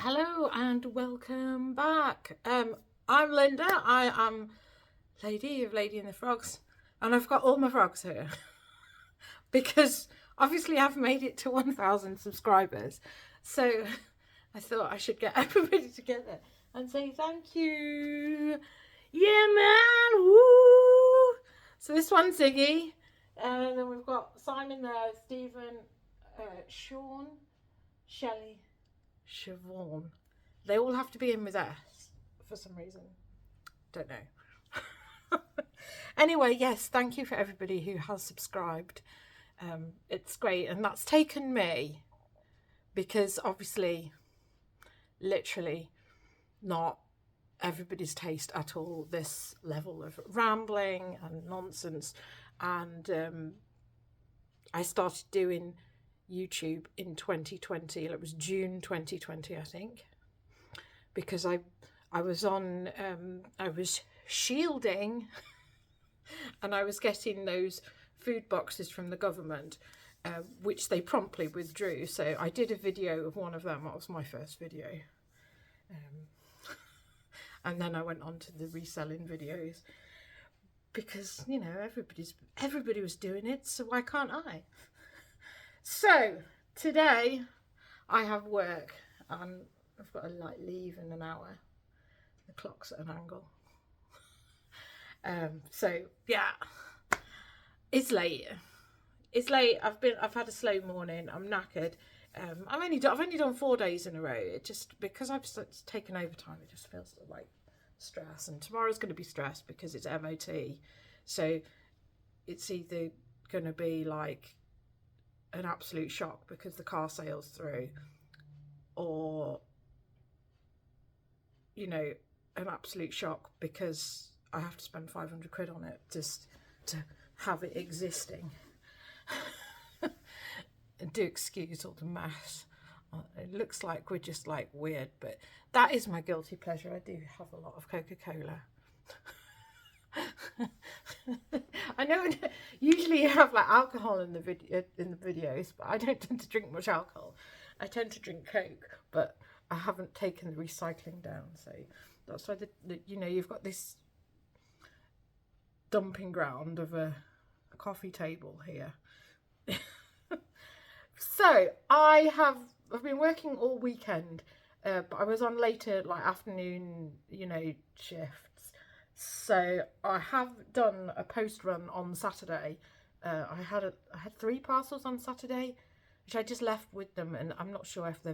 Hello and welcome back. I'm Linda. I am Lady of Lady and the Frogs, and I've got all my frogs here because obviously I've made it to 1,000 subscribers. So I thought I should get everybody together and say thank you. Yeah, man. Woo! So this one's Ziggy, and then we've got Simon there, Stephen, Sean, Shelley, Siobhan. They all have to be in with S for some reason. Don't know. Anyway, yes, thank you for everybody who has subscribed. It's great, and that's taken me because obviously, literally, not everybody's taste at all. This level of rambling and nonsense, and I started doing YouTube in 2020. It was June 2020, I think, because I was on I was shielding and I was getting those food boxes from the government, which they promptly withdrew. So I did a video of one of them. That was my first video, and then I went on to the reselling videos because everybody was doing it, so why can't I? So today I have work and I've got to leave in an hour. The clock's at an angle. So yeah, it's late. It's late. I've had a slow morning. I'm knackered. I've only done 4 days in a row. It just, because I've taken overtime, it just feels like stress. And tomorrow's going to be stress because it's MOT. So it's either going to be like an absolute shock because the car sails through, or an absolute shock because I have to spend 500 quid on it just to have it existing. Do excuse all the mess. It looks like we're just like weird, but that is my guilty pleasure. I do have a lot of Coca-Cola. I know usually you have like alcohol in the videos, but I don't tend to drink much alcohol. I tend to drink Coke, but I haven't taken the recycling down, so that's why you've got this dumping ground of a coffee table here. So I've been working all weekend, but I was on later afternoon shifts. So I have done a post run on Saturday. I had 3 parcels on Saturday, which I just left with them, and I'm not sure if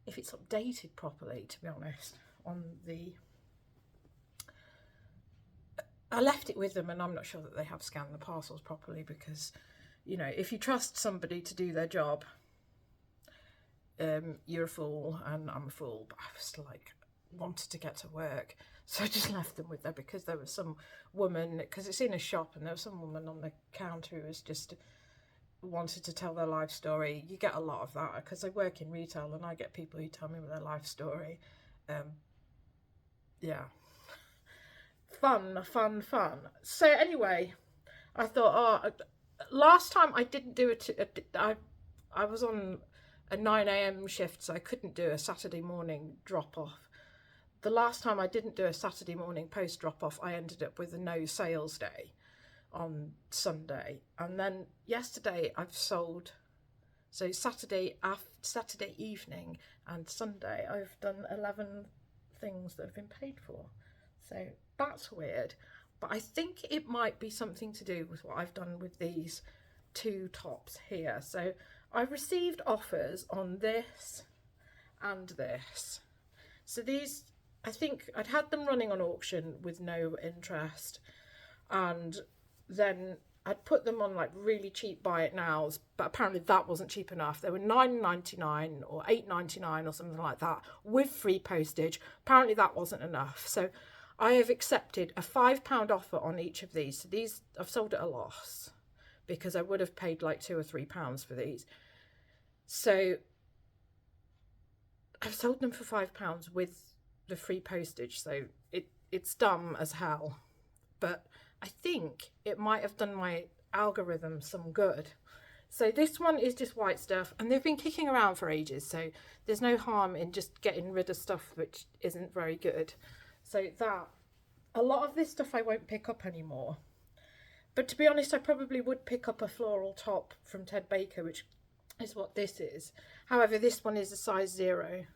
it's updated properly, to be honest. I left it with them, and I'm not sure that they have scanned the parcels properly because, if you trust somebody to do their job, you're a fool, and I'm a fool. But I was wanted to get to work, so I just left them with her because there was some woman, because it's in a shop, and there was some woman on the counter who was just wanted to tell their life story. You get a lot of that because I work in retail and I get people who tell me their life story. Yeah, fun. So anyway, I thought, last time I didn't do it. I was on a 9 a.m. shift, so I couldn't do a Saturday morning drop off. The last time I didn't do a Saturday morning post drop off, I ended up with a no sales day on Sunday, and then yesterday I've sold. So Saturday evening and Sunday I've done 11 things that have been paid for. So that's weird, but I think it might be something to do with what I've done with these 2 tops here. So I've received offers on this and this. So these, I think I'd had them running on auction with no interest, and then I'd put them on really cheap buy it nows, but apparently that wasn't cheap enough. They were $9.99 or $8.99 or something like that with free postage. Apparently that wasn't enough. So I have accepted a £5 offer on each of these. So these I've sold at a loss because I would have paid £2 or £3 for these. So I've sold them for £5 with the free postage. So it's dumb as hell, but I think it might have done my algorithm some good. So this one is just white stuff, and they've been kicking around for ages, so there's no harm in just getting rid of stuff which isn't very good. So that, a lot of this stuff I won't pick up anymore. But to be honest, I probably would pick up a floral top from Ted Baker, which is what this is. However, this one is a size 0.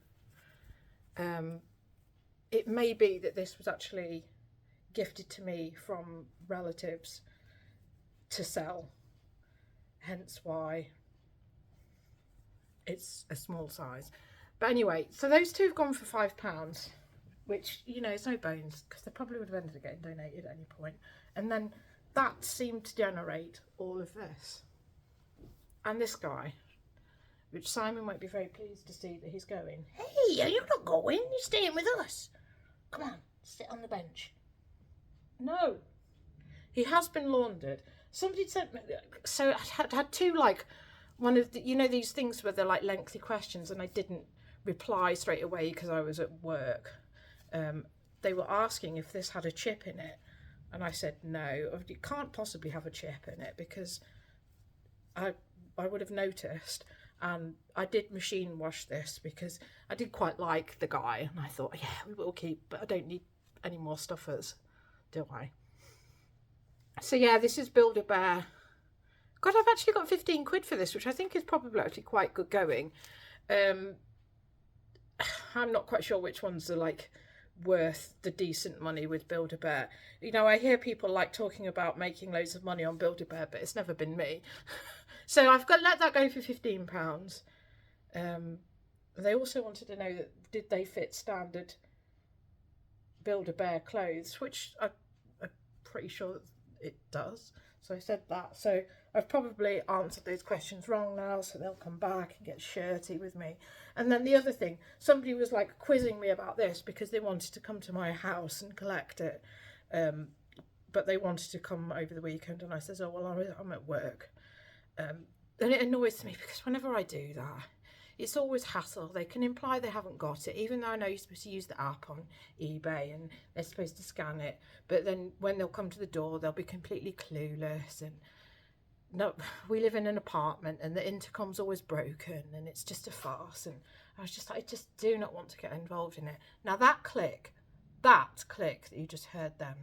It may be that this was actually gifted to me from relatives to sell, hence why it's a small size. But anyway, so those two have gone for £5, which, you know, it's no bones, because they probably would have ended up getting donated at any point. And then that seemed to generate all of this. And this guy, which Simon won't be very pleased to see that he's going. Hey, are you not going? You're staying with us. Come on, sit on the bench. No. He has been laundered. Somebody sent me, so I had two, like, one of the, you know, these things where they're like lengthy questions, and I didn't reply straight away because I was at work. They were asking if this had a chip in it, and I said no, it can't possibly have a chip in it, because I would have noticed. And I did machine wash this because I did quite like the guy, and I thought, yeah, we will keep, but I don't need any more stuffers, do I? So yeah, this is Build-A-Bear. God, I've actually got 15 quid for this, which I think is probably actually quite good going. I'm not quite sure which ones are like worth the decent money with Build-A-Bear. You know, I hear people like talking about making loads of money on Build-A-Bear, but it's never been me. So I've got let that go for £15. They also wanted to know that did they fit standard Build-A-Bear clothes, which I'm pretty sure it does. So I said that. So I've probably answered those questions wrong now, so they'll come back and get shirty with me. And then the other thing, somebody was like quizzing me about this because they wanted to come to my house and collect it, but they wanted to come over the weekend, and I said, oh well, I'm at work. And it annoys me because whenever I do that, it's always hassle. They can imply they haven't got it, even though I know you're supposed to use the app on eBay and they're supposed to scan it. But then when they'll come to the door, they'll be completely clueless. And no, we live in an apartment and the intercom's always broken and it's just a farce. And I was just like, I just do not want to get involved in it. Now that click that you just heard then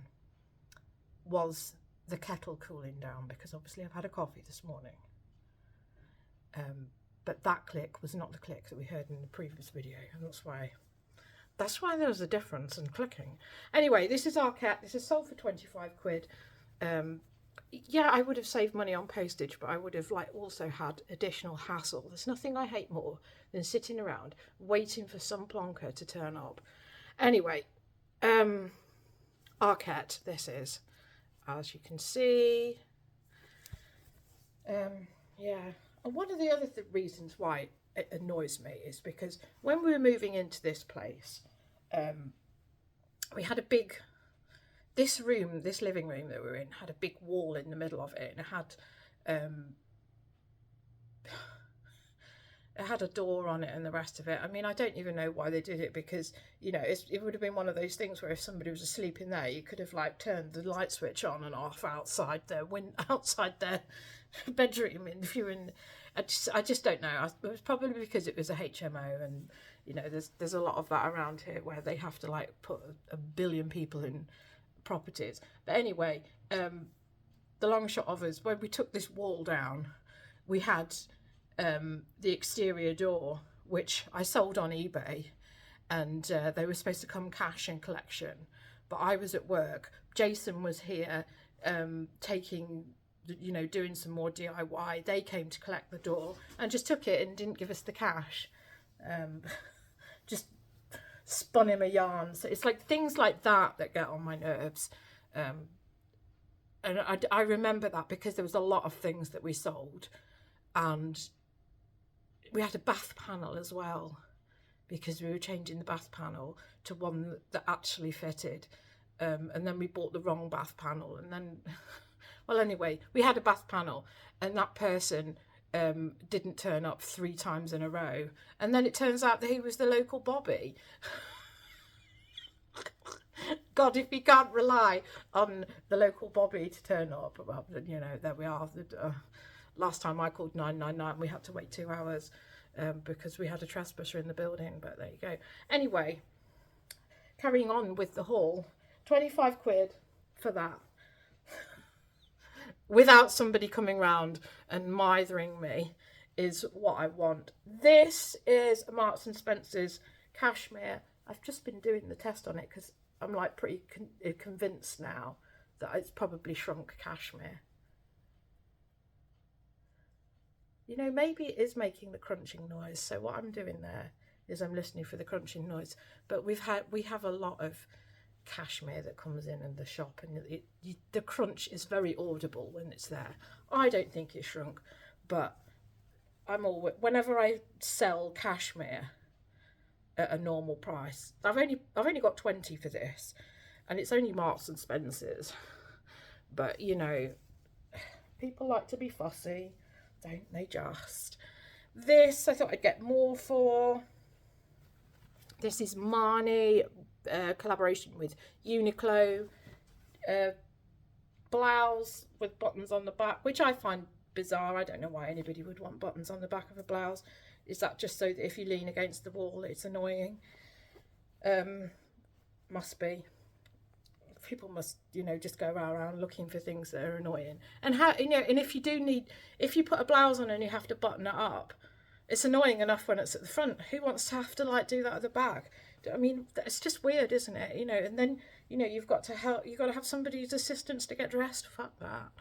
was the kettle cooling down, because obviously I've had a coffee this morning. But that click was not the click that we heard in the previous video, and that's why there was a difference in clicking. Anyway, this is our cat. This is sold for 25 quid. Yeah, I would have saved money on postage, but I would have like also had additional hassle. There's nothing I hate more than sitting around waiting for some plonker to turn up. Anyway, our cat, this is, as you can see. Yeah. And one of the other reasons why it annoys me is because when we were moving into this place, we had this living room that we were in had a big wall in the middle of it, and it had a door on it and the rest of it. I mean, I don't even know why they did it, because, you know, it would have been one of those things where if somebody was asleep in there, you could have like turned the light switch on and off outside their bedroom. And if you're in, I just don't know. It was probably because it was a HMO, and you know, there's a lot of that around here where they have to like put a billion people in properties. But anyway, the long shot of us, when we took this wall down, we had the exterior door, which I sold on eBay, and they were supposed to come cash and collection, but I was at work. Jason was here doing some more DIY. They came to collect the door and just took it and didn't give us the cash. Just spun him a yarn. So it's like things like that get on my nerves. And I remember that because there was a lot of things that we sold, and we had a bath panel as well, because we were changing the bath panel to one that actually fitted. And then we bought the wrong bath panel, and then well, anyway, we had a bath panel, and that person didn't turn up 3 times in a row, and then it turns out that he was the local Bobby. God, if you can't rely on the local Bobby to turn up, well, you know, there we are. last time I called 999, we had to wait 2 hours because we had a trespasser in the building, but there you go. Anyway, carrying on with the haul, 25 quid for that. Without somebody coming round and mithering me is what I want. This is Marks and Spencer's Cashmere. I've just been doing the test on it because I'm like pretty convinced now that it's probably shrunk cashmere. You know, maybe it is making the crunching noise. So what I'm doing there is I'm listening for the crunching noise. But we have a lot of cashmere that comes in the shop, and the crunch is very audible when it's there. I don't think it's shrunk, but whenever I sell cashmere at a normal price, I've only got 20 for this, and it's only Marks and Spencer's. But you know, people like to be fussy, don't they just? This I thought I'd get more for. This is Marnie, collaboration with Uniqlo, blouse with buttons on the back, which I find bizarre. I don't know why anybody would want buttons on the back of a blouse. Is that just so that if you lean against the wall it's annoying? Must be. People must, you know, just go around looking for things that are annoying. And how, you know, and if you put a blouse on and you have to button it up, it's annoying enough when it's at the front. Who wants to have to like do that at the back? I mean, it's just weird, isn't it? You know, and then, you know, you've got to have somebody's assistance to get dressed. Fuck that.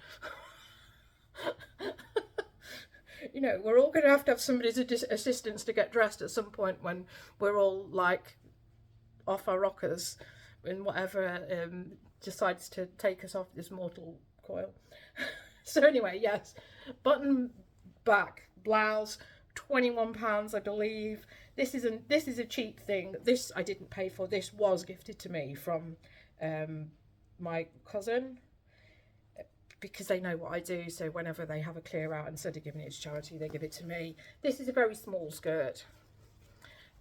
You know, we're all going to have somebody's assistance to get dressed at some point when we're all like off our rockers and whatever decides to take us off this mortal coil. So anyway, yes, button back blouse, £21 I believe. This is a cheap thing. This I didn't pay for. This was gifted to me from my cousin, because they know what I do. So whenever they have a clear out, instead of giving it to charity, they give it to me. This is a very small skirt.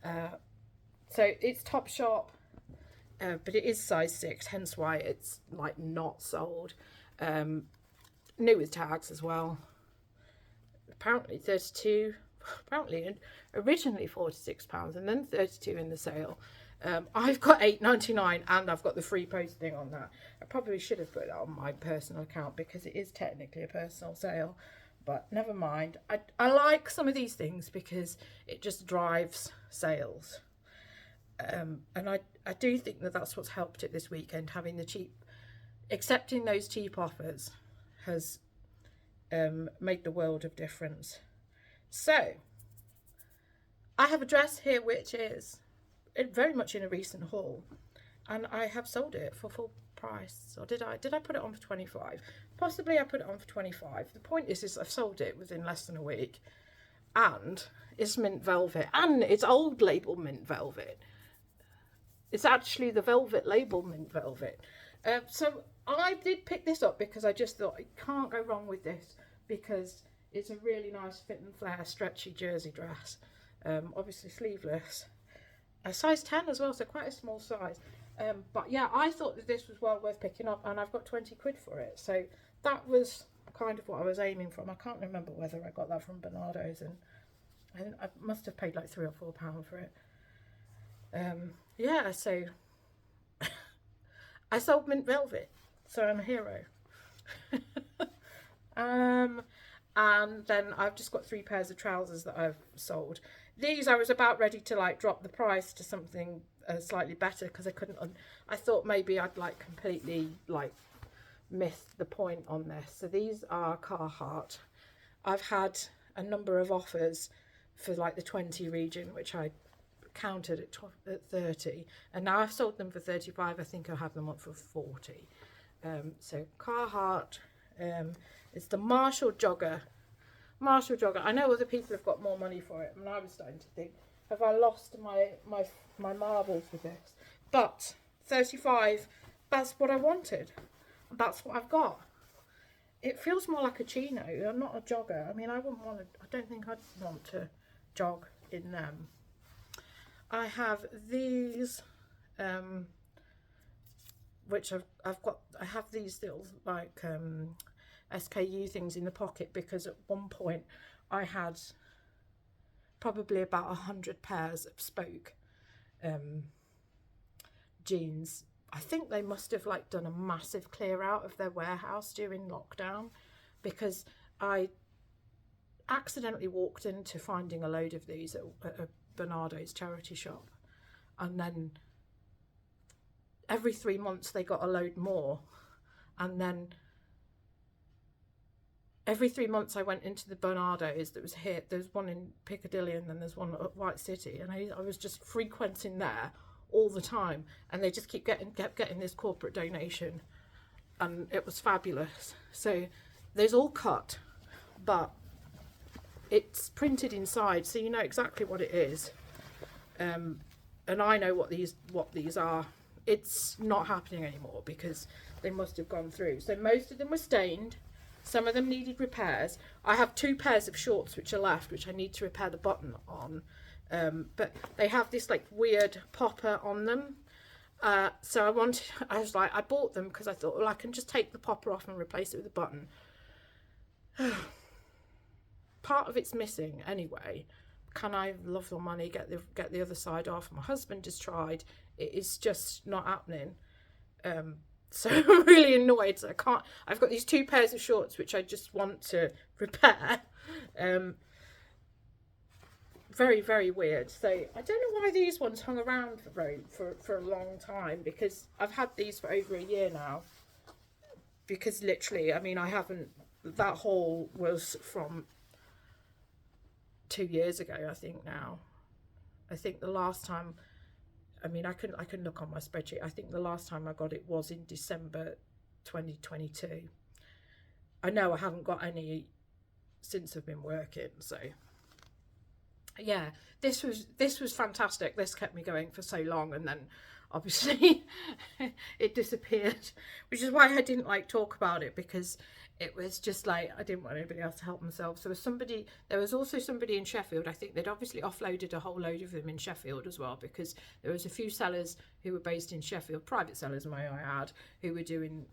So it's Topshop, but it is size 6, hence why it's like not sold. New with tags as well. Apparently 32, apparently originally £46 and then 32 in the sale. I've got £8.99 and I've got the free posting on that. I probably should have put that on my personal account because it is technically a personal sale, but never mind. I like some of these things because it just drives sales. And I do think that that's what's helped it this weekend, having accepting those cheap offers has made the world of difference. So I have a dress here which is very much in a recent haul, and I have sold it for full price. Or did I put it on for 25? Possibly I put it on for 25. The point is I've sold it within less than a week, and it's mint velvet, and it's old label mint velvet. It's actually the velvet label mint velvet. So I did pick this up because I just thought I can't go wrong with this, because it's a really nice fit and flare stretchy jersey dress, obviously sleeveless, a size 10 as well, so quite a small size. But yeah, I thought that this was well worth picking up, and I've got 20 quid for it, so that was kind of what I was aiming from. I can't remember whether I got that from Bernardo's, and I must have paid like £3 or £4 for it. Yeah, so I sold mint velvet, so I'm a hero. And then I've just got 3 pairs of trousers that I've sold. These I was about ready to like drop the price to something slightly better, because I thought maybe I'd like completely like missed the point on this. So these are Carhartt. I've had a number of offers for like the 20 region, which I counted at 30, and now I've sold them for 35. I think I have them up for 40. So Carhartt, it's the Marshall jogger. I know other people have got more money for it, and I was starting to think, have I lost my marbles with this? But 35, that's what I wanted. That's what I've got. It feels more like a chino. I'm not a jogger. I mean, I don't think I'd want to jog in them. I have these, which I have these little like SKU things in the pocket, because at one point I had probably about 100 pairs of spoke jeans. I think they must have like done a massive clear out of their warehouse during lockdown, because I accidentally walked into finding a load of these at a Bernardo's charity shop, and then every 3 months they got a load more, and then every 3 months I went into the Bernardo's that was here. There's one in Piccadilly, and then there's one at White City, and I was just frequenting there all the time, and they just kept getting this corporate donation, and it was fabulous. So there's all cut, but it's printed inside, so you know exactly what it is, and I know what these are. It's not happening anymore because they must have gone through. So most of them were stained. Some of them needed repairs. I have 2 pairs of shorts which are left, which I need to repair the button on. But they have this like weird popper on them. So I bought them because I thought, well, I can just take the popper off and replace it with a button. Part of it's missing anyway. Can I, love the money, get the other side off? My husband has tried. It is just not happening. So I'm really annoyed. So I can't. I've got these 2 pairs of shorts which I just want to repair. Very, very weird. So I don't know why these ones hung around for a long time, because I've had these for over a year now. Because literally, I mean, I haven't. That haul was from 2 years ago, I think now. I think the last time, I mean, I can look on my spreadsheet. I think the last time I got it was in December 2022. I know I haven't got any since I've been working, so yeah, this was fantastic. This kept me going for so long, and then obviously it disappeared, which is why I didn't like talk about it, because it was just like I didn't want anybody else to help themselves. There was also somebody in Sheffield. I think they'd obviously offloaded a whole load of them in Sheffield as well, because there was a few sellers who were based in Sheffield, private sellers, may I add, who were doing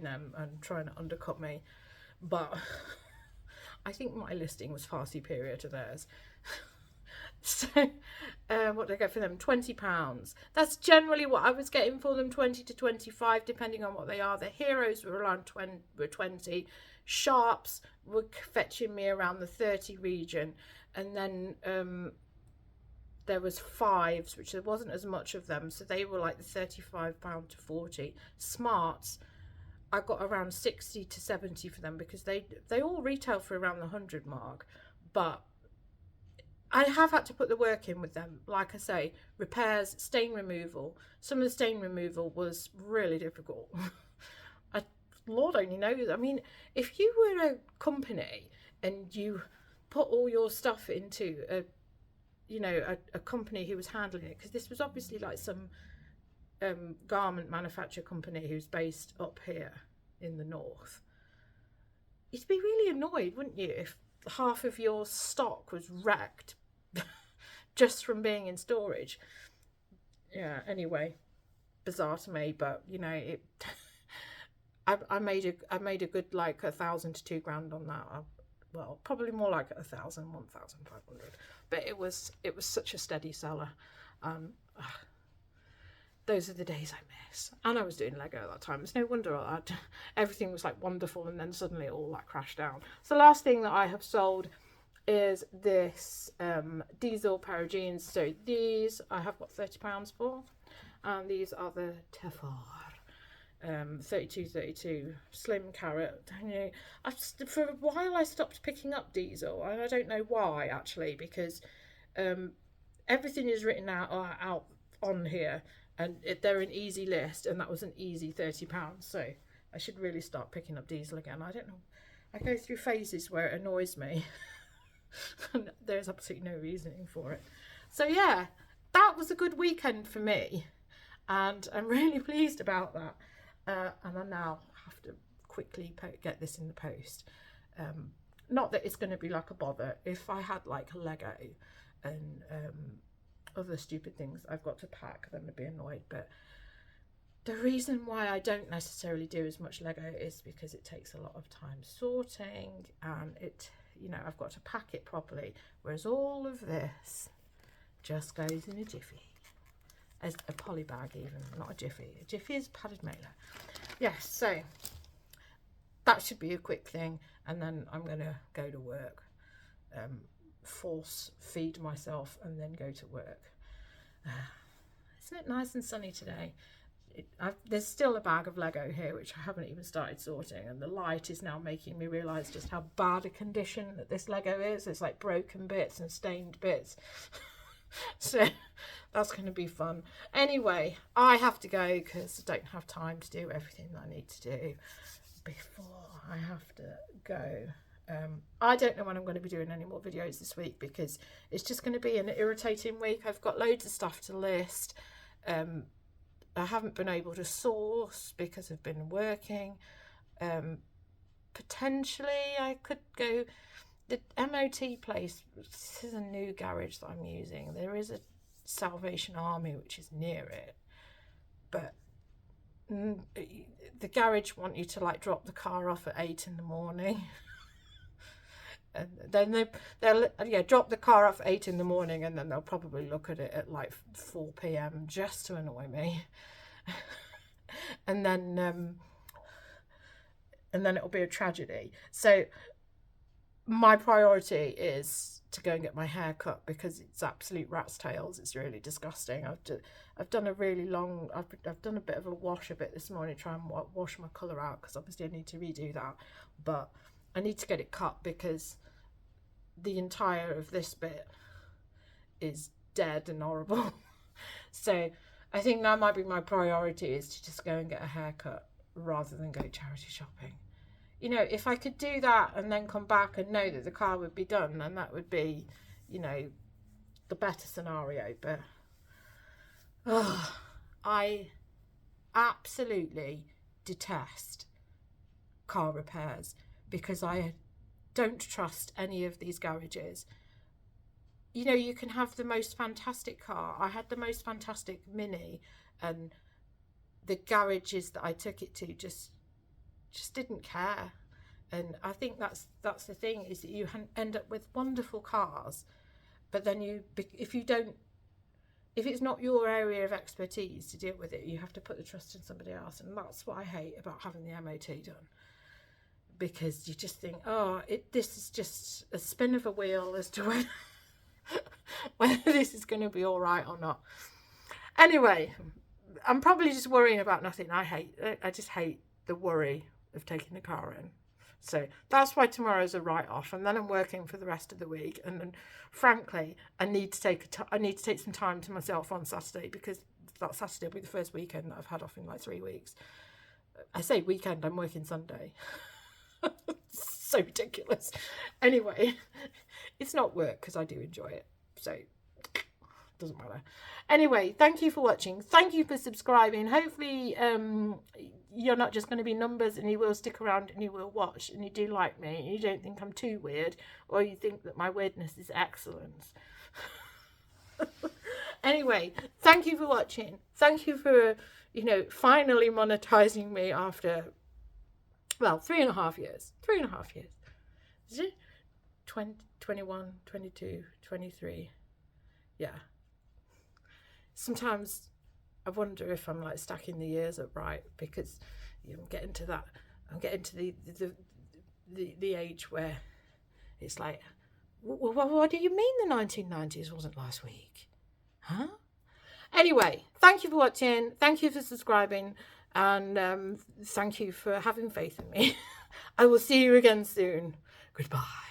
them and trying to undercut me. But I think my listing was far superior to theirs. So what did I get for them? £20. That's generally what I was getting for them, 20 to 25, depending on what they are. The Heroes were around 20. Sharps were fetching me around the 30 region, and then there was 5s, which there wasn't as much of them, so they were like the £35 to 40. Smarts, I got around 60 to 70 for them, because they all retail for around the 100 mark, but I have had to put the work in with them. Like I say, repairs, stain removal. Some of the stain removal was really difficult. Lord only knows. I mean, if you were a company and you put all your stuff into a company who was handling it, because this was obviously like some garment manufacturer company who's based up here in the north, you'd be really annoyed, wouldn't you, if half of your stock was wrecked just from being in storage. Yeah, anyway, bizarre to me, but you know, it I made a good like 1,000 to 2,000 on that. Well, probably more like 1,000, 1,500, but it was such a steady seller. Those are the days I miss. And I was doing Lego at that time. It's no wonder everything was like wonderful, and then suddenly it all like crashed down. So the last thing that I have sold is this diesel pair of jeans. So these I have got £30 for, and these are the Tefar 32 slim carrot. You know, for a while I stopped picking up diesel, and I don't know why actually, because everything is written out on here, and they're an easy list, and that was an easy £30. So I should really start picking up diesel again. I don't know, I go through phases where it annoys me. And there's absolutely no reasoning for it. So yeah, that was a good weekend for me, and I'm really pleased about that. And I now have to quickly get this in the post. Not that it's going to be like a bother. If I had like a Lego and other stupid things I've got to pack, then I'd be annoyed, but The reason why I don't necessarily do as much Lego is because it takes a lot of time sorting, and it, you know, I've got to pack it properly, whereas all of this just goes in a jiffy. As a poly bag even, not a jiffy. A jiffy is padded mailer. Yes, so that should be a quick thing, and then I'm going to go to work, force feed myself, and then go to work. Isn't it nice and sunny today? There's still a bag of Lego here which I haven't even started sorting, and the light is now making me realise just how bad a condition that this Lego is. It's like broken bits and stained bits. So that's going to be fun. Anyway, I have to go because I don't have time to do everything that I need to do before I have to go. I don't know when I'm going to be doing any more videos this week because it's just going to be an irritating week. I've got loads of stuff to list. I haven't been able to source because I've been working. Potentially I could go, the MOT place, this is a new garage that I'm using. There is a Salvation Army which is near it, but the garage want you to like drop the car off at 8 in the morning. And then they'll drop the car off at 8 in the morning, and then they'll probably look at it at like 4 p.m. just to annoy me. and then it'll be a tragedy. So my priority is to go and get my hair cut because it's absolute rat's tails. It's really disgusting. I've done a really long, I've done a bit of a wash this morning, try and wash my colour out because obviously I need to redo that, but I need to get it cut because the entire of this bit is dead and horrible. So I think that might be my priority, is to just go and get a haircut rather than go charity shopping. You know, if I could do that and then come back and know that the car would be done, then that would be, you know, the better scenario. But I absolutely detest car repairs because I don't trust any of these garages. You know, you can have the most fantastic car. I had the most fantastic Mini, and the garages that I took it to just didn't care. And I think that's the thing, is that you end up with wonderful cars, but then if it's not your area of expertise to deal with it, you have to put the trust in somebody else. And that's what I hate about having the MOT done, because you just think, this is just a spin of a wheel as to whether this is going to be all right or not. Anyway, I'm probably just worrying about nothing. I just hate the worry of taking the car in. So that's why tomorrow's a write-off, and then I'm working for the rest of the week. And then, frankly, I need to take some time to myself on Saturday, because that Saturday will be the first weekend that I've had off in like 3 weeks. I say weekend, I'm working Sunday. So ridiculous. Anyway, it's not work because I do enjoy it, so it doesn't matter. Anyway, thank you for watching. Thank you for subscribing. Hopefully you're not just going to be numbers, and you will stick around and you will watch, and you do like me, and you don't think I'm too weird, or you think that my weirdness is excellence. Anyway, thank you for watching. Thank you for, you know, finally monetizing me after, well, 3.5 years. 3.5 years. Is it? 20, 21, 22, 23. Yeah. Sometimes I wonder if I'm like stacking the years up right, because you know, I'm getting to the age where it's like, what do you mean the 1990s wasn't last week? Huh? Anyway, thank you for watching. Thank you for subscribing. And thank you for having faith in me. I will see you again soon. Goodbye.